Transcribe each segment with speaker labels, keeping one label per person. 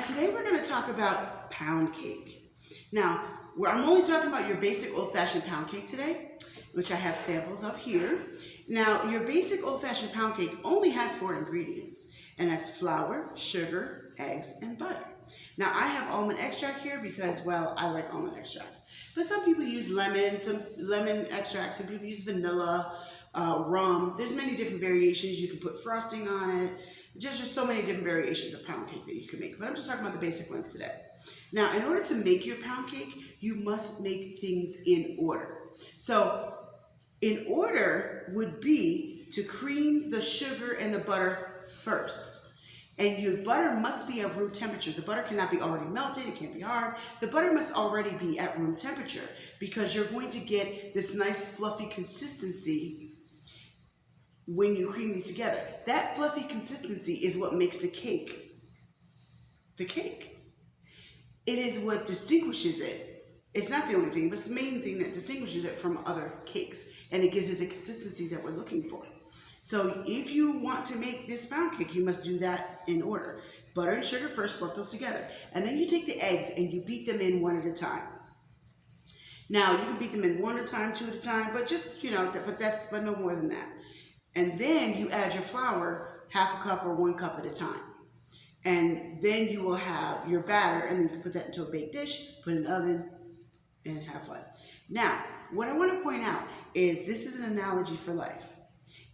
Speaker 1: And today we're going to talk about pound cake. Now, I'm only talking about your basic old-fashioned pound cake today, which I have samples of here. Now, your basic old-fashioned pound cake only has 4 ingredients, and that's flour, sugar, eggs, and butter. Now, I have almond extract here because, well, I like almond extract. But some people use some lemon extract, some people use vanilla, rum. There's many different variations. You can put frosting on it. There's just so many different variations of pound cake that you can make. But I'm just talking about the basic ones today. Now, in order to make your pound cake, you must make things in order. So, in order would be to cream the sugar and the butter first. And your butter must be at room temperature. The butter cannot be already melted. It can't be hard. The butter must already be at room temperature because you're going to get this nice fluffy consistency when you cream these together. That fluffy consistency is what makes the cake the cake. It is what distinguishes it. It's not the only thing, but it's the main thing that distinguishes it from other cakes. And it gives it the consistency that we're looking for. So if you want to make this pound cake, you must do that in order. Butter and sugar first, fluff those together. And then you take the eggs and you beat them in one at a time. Now, you can beat them in 1 at a time, 2 at a time, but just, but no more than that. And then you add your flour, half a cup or 1 cup at a time. And then you will have your batter, and then you can put that into a baked dish, put it in the oven, and have fun. Now, what I want to point out is this is an analogy for life.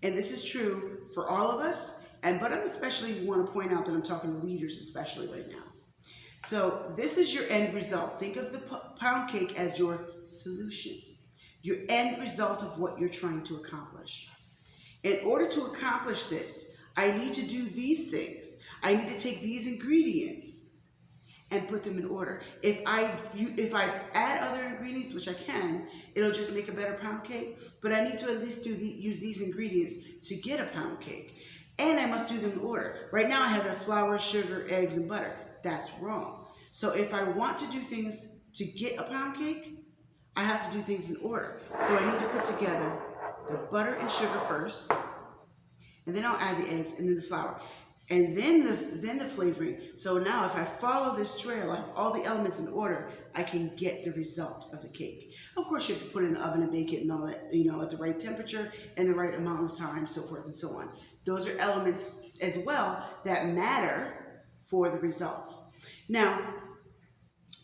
Speaker 1: And this is true for all of us, but I'm especially want to point out that I'm talking to leaders especially right now. So this is your end result. Think of the pound cake as your solution, your end result of what you're trying to accomplish. In order to accomplish this, I need to do these things. I need to take these ingredients and put them in order. If I add other ingredients, which I can, it'll just make a better pound cake. But I need to at least use these ingredients to get a pound cake. And I must do them in order. Right now I have flour, sugar, eggs, and butter. That's wrong. So if I want to do things to get a pound cake, I have to do things in order. So I need to put together the butter and sugar first, and then I'll add the eggs and then the flour. And then the flavoring. So now if I follow this trail, I have all the elements in order, I can get the result of the cake. Of course, you have to put it in the oven and bake it and all that, at the right temperature and the right amount of time, so forth and so on. Those are elements as well that matter for the results. Now,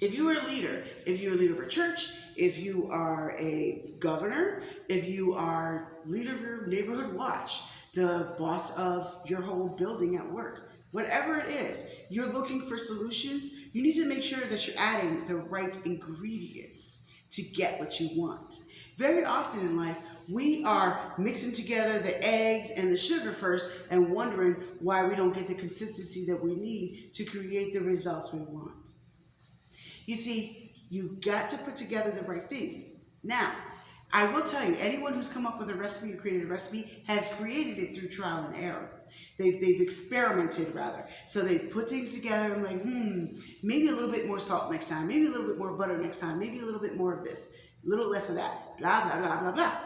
Speaker 1: if you are a leader of a church, if you are a governor, if you are leader of your neighborhood watch, the boss of your whole building at work, whatever it is, you're looking for solutions, you need to make sure that you're adding the right ingredients to get what you want. Very often in life, we are mixing together the eggs and the sugar first and wondering why we don't get the consistency that we need to create the results we want. You see, you got to put together the right things. Now, I will tell you, anyone who's come up with a recipe or created a recipe has created it through trial and error. They've experimented, rather. So they put things together and like, maybe a little bit more salt next time, maybe a little bit more butter next time, maybe a little bit more of this, a little less of that, blah, blah, blah, blah, blah.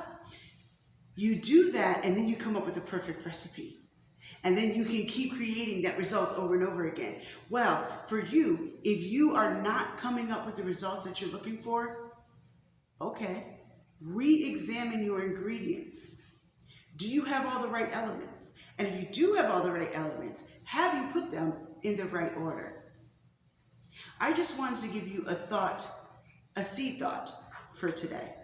Speaker 1: You do that, and then you come up with a perfect recipe. And then you can keep creating that result over and over again. Well, for you, if you are not coming up with the results that you're looking for, okay, re-examine your ingredients. Do you have all the right elements? And if you do have all the right elements, have you put them in the right order? I just wanted to give you a seed thought for today.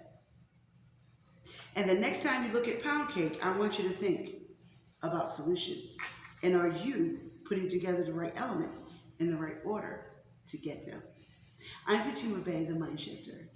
Speaker 1: And the next time you look at pound cake, I want you to think about solutions. And are you putting together the right elements in the right order to get them? I'm Fatima Bey, the MindShifter.